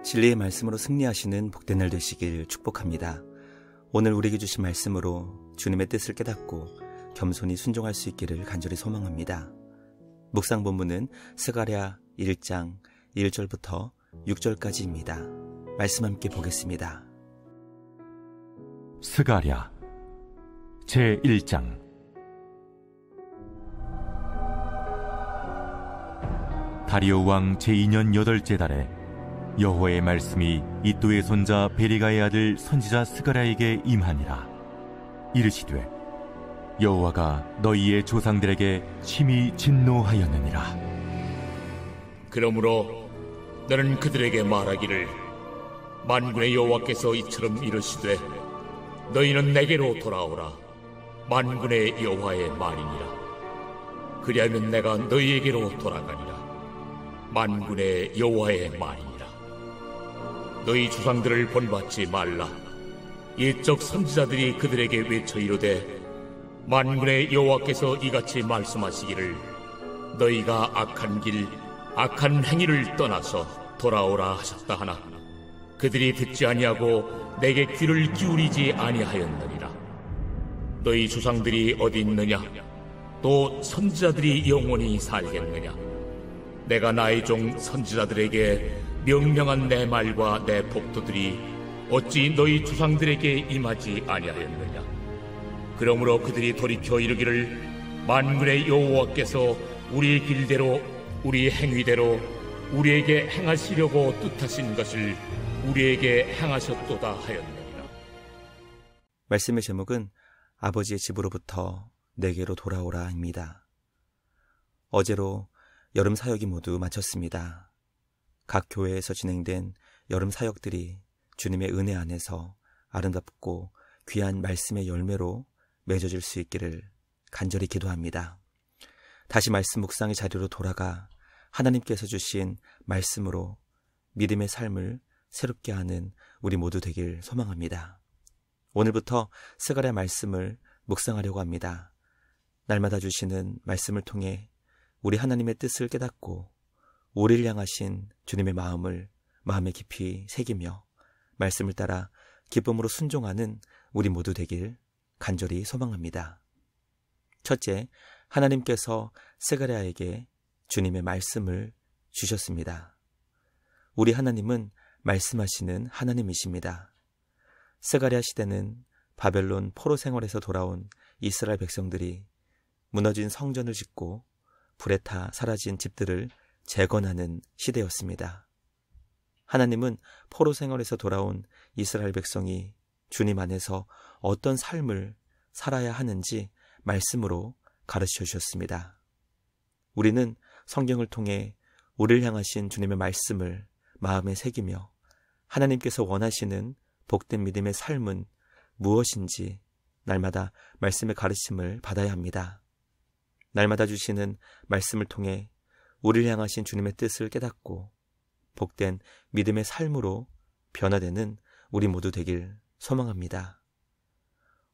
진리의 말씀으로 승리하시는 복된 날 되시길 축복합니다. 오늘 우리에게 주신 말씀으로 주님의 뜻을 깨닫고 겸손히 순종할 수 있기를 간절히 소망합니다. 묵상 본문은 스가랴 1장 1절부터 6절까지입니다. 말씀 함께 보겠습니다. 스가랴 제1장. 다리오 왕 제2년 8째 달에 여호와의 말씀이 이도의 손자 베리가의 아들 선지자 스가랴에게 임하니라. 이르시되 여호와가 너희의 조상들에게 심히 진노하였느니라. 그러므로 너는 그들에게 말하기를, 만군의 여호와께서 이처럼 이르시되 너희는 내게로 돌아오라. 만군의 여호와의 말이니라. 그리하면 내가 너희에게로 돌아가니라. 만군의 여호와의 말이니라. 너희 조상들을 본받지 말라. 옛적 선지자들이 그들에게 외쳐 이르되, 만군의 여호와께서 이같이 말씀하시기를, 너희가 악한 길 악한 행위를 떠나서 돌아오라 하셨다 하나 그들이 듣지 아니하고 내게 귀를 기울이지 아니하였느니라. 너희 조상들이 어디 있느냐? 또 선지자들이 영원히 살겠느냐? 내가 나의 종 선지자들에게 명령한 내 말과 내 복도들이 어찌 너희 조상들에게 임하지 아니하였느냐? 그러므로 그들이 돌이켜 이르기를, 만군의 여호와께서 우리의 길대로 우리의 행위대로 우리에게 행하시려고 뜻하신 것을 우리에게 행하셨도다 하였느니라. 말씀의 제목은 아버지의 집으로부터 내게로 돌아오라입니다. 어제로 여름 사역이 모두 마쳤습니다. 각 교회에서 진행된 여름 사역들이 주님의 은혜 안에서 아름답고 귀한 말씀의 열매로 맺어질 수 있기를 간절히 기도합니다. 다시 말씀 묵상의 자리로 돌아가 하나님께서 주신 말씀으로 믿음의 삶을 새롭게 하는 우리 모두 되길 소망합니다. 오늘부터 스가랴 말씀을 묵상하려고 합니다. 날마다 주시는 말씀을 통해 우리 하나님의 뜻을 깨닫고 우리를 향하신 주님의 마음을 마음에 깊이 새기며 말씀을 따라 기쁨으로 순종하는 우리 모두 되길 간절히 소망합니다. 첫째, 하나님께서 스가랴에게 주님의 말씀을 주셨습니다. 우리 하나님은 말씀하시는 하나님이십니다. 스가랴 시대는 바벨론 포로 생활에서 돌아온 이스라엘 백성들이 무너진 성전을 짓고 불에 타 사라진 집들을 재건하는 시대였습니다. 하나님은 포로 생활에서 돌아온 이스라엘 백성이 주님 안에서 어떤 삶을 살아야 하는지 말씀으로 가르쳐 주셨습니다. 우리는 성경을 통해 우리를 향하신 주님의 말씀을 마음에 새기며 하나님께서 원하시는 복된 믿음의 삶은 무엇인지 날마다 말씀의 가르침을 받아야 합니다. 날마다 주시는 말씀을 통해 우리를 향하신 주님의 뜻을 깨닫고 복된 믿음의 삶으로 변화되는 우리 모두 되길 소망합니다.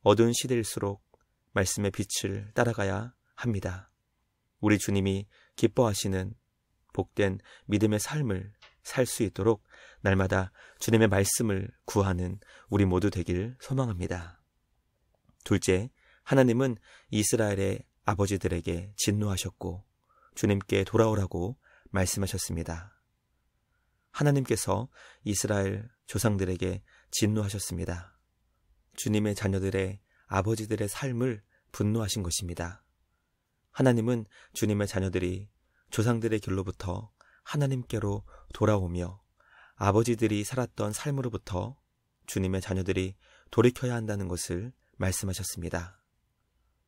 어두운 시대일수록 말씀의 빛을 따라가야 합니다. 우리 주님이 기뻐하시는 복된 믿음의 삶을 살 수 있도록 날마다 주님의 말씀을 구하는 우리 모두 되길 소망합니다. 둘째, 하나님은 이스라엘의 아버지들에게 진노하셨고 주님께 돌아오라고 말씀하셨습니다. 하나님께서 이스라엘 조상들에게 진노하셨습니다. 주님의 자녀들의 아버지들의 삶을 분노하신 것입니다. 하나님은 주님의 자녀들이 조상들의 길로부터 하나님께로 돌아오며 아버지들이 살았던 삶으로부터 주님의 자녀들이 돌이켜야 한다는 것을 말씀하셨습니다.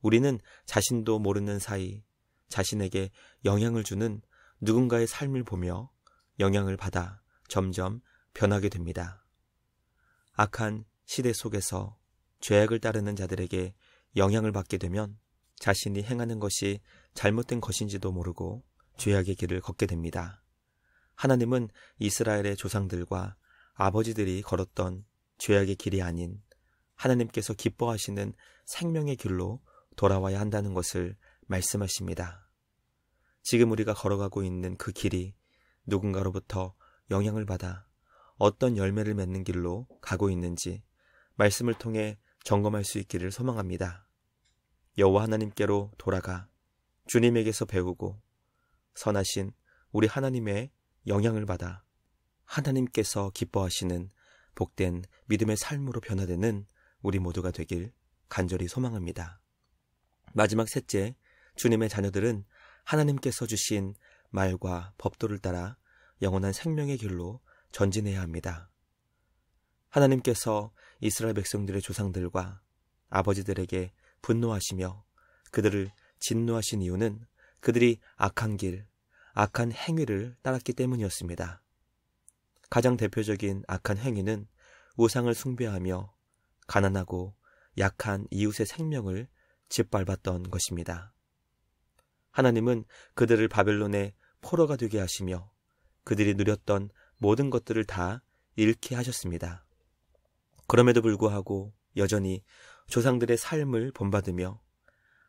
우리는 자신도 모르는 사이 자신에게 영향을 주는 누군가의 삶을 보며 영향을 받아 점점 변하게 됩니다. 악한 시대 속에서 죄악을 따르는 자들에게 영향을 받게 되면 자신이 행하는 것이 잘못된 것인지도 모르고 죄악의 길을 걷게 됩니다. 하나님은 이스라엘의 조상들과 아버지들이 걸었던 죄악의 길이 아닌 하나님께서 기뻐하시는 생명의 길로 돌아와야 한다는 것을 말씀하십니다. 지금 우리가 걸어가고 있는 그 길이 누군가로부터 영향을 받아 어떤 열매를 맺는 길로 가고 있는지 말씀을 통해 점검할 수 있기를 소망합니다. 여호와 하나님께로 돌아가 주님에게서 배우고 선하신 우리 하나님의 영향을 받아 하나님께서 기뻐하시는 복된 믿음의 삶으로 변화되는 우리 모두가 되길 간절히 소망합니다. 마지막 셋째, 주님의 자녀들은 하나님께서 주신 말과 법도를 따라 영원한 생명의 길로 전진해야 합니다. 하나님께서 이스라엘 백성들의 조상들과 아버지들에게 분노하시며 그들을 진노하신 이유는 그들이 악한 길, 악한 행위를 따랐기 때문이었습니다. 가장 대표적인 악한 행위는 우상을 숭배하며 가난하고 약한 이웃의 생명을 짓밟았던 것입니다. 하나님은 그들을 바벨론의 포로가 되게 하시며 그들이 누렸던 모든 것들을 다 잃게 하셨습니다. 그럼에도 불구하고 여전히 조상들의 삶을 본받으며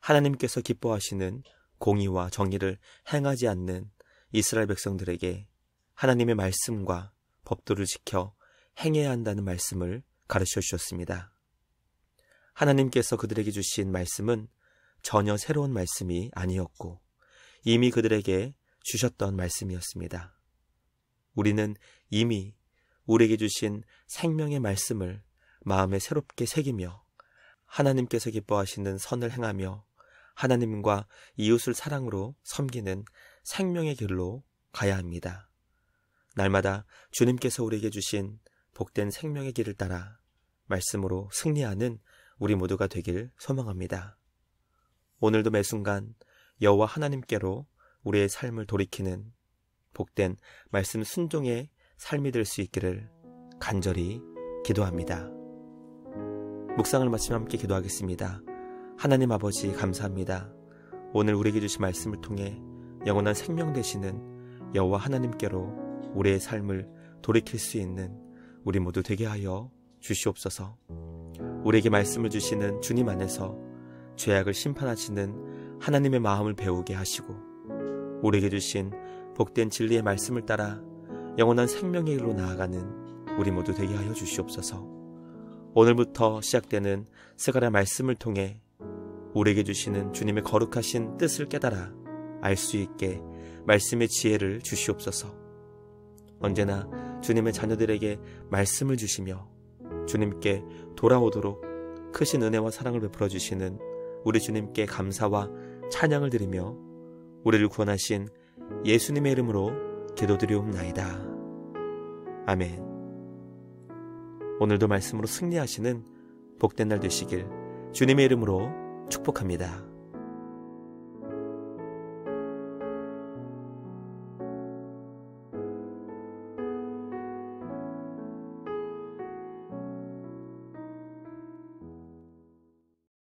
하나님께서 기뻐하시는 공의와 정의를 행하지 않는 이스라엘 백성들에게 하나님의 말씀과 법도를 지켜 행해야 한다는 말씀을 가르쳐 주셨습니다. 하나님께서 그들에게 주신 말씀은 전혀 새로운 말씀이 아니었고 이미 그들에게 주셨던 말씀이었습니다. 우리는 이미 우리에게 주신 생명의 말씀을 마음에 새롭게 새기며 하나님께서 기뻐하시는 선을 행하며 하나님과 이웃을 사랑으로 섬기는 생명의 길로 가야 합니다. 날마다 주님께서 우리에게 주신 복된 생명의 길을 따라 말씀으로 승리하는 우리 모두가 되길 소망합니다. 오늘도 매 순간 여호와 하나님께로 우리의 삶을 돌이키는 복된 말씀 순종의 삶이 될 수 있기를 간절히 기도합니다. 묵상을 마치며 함께 기도하겠습니다. 하나님 아버지 감사합니다. 오늘 우리에게 주신 말씀을 통해 영원한 생명 되시는 여호와 하나님께로 우리의 삶을 돌이킬 수 있는 우리 모두 되게 하여 주시옵소서. 우리에게 말씀을 주시는 주님 안에서 죄악을 심판하시는 하나님의 마음을 배우게 하시고 우리에게 주신 복된 진리의 말씀을 따라 영원한 생명의 길로 나아가는 우리 모두 되게 하여 주시옵소서. 오늘부터 시작되는 스가랴 말씀을 통해 우리에게 주시는 주님의 거룩하신 뜻을 깨달아 알 수 있게 말씀의 지혜를 주시옵소서. 언제나 주님의 자녀들에게 말씀을 주시며 주님께 돌아오도록 크신 은혜와 사랑을 베풀어 주시는 우리 주님께 감사와 찬양을 드리며 우리를 구원하신 예수님의 이름으로 기도드리옵나이다. 아멘. 오늘도 말씀으로 승리하시는 복된 날 되시길 주님의 이름으로 축복합니다.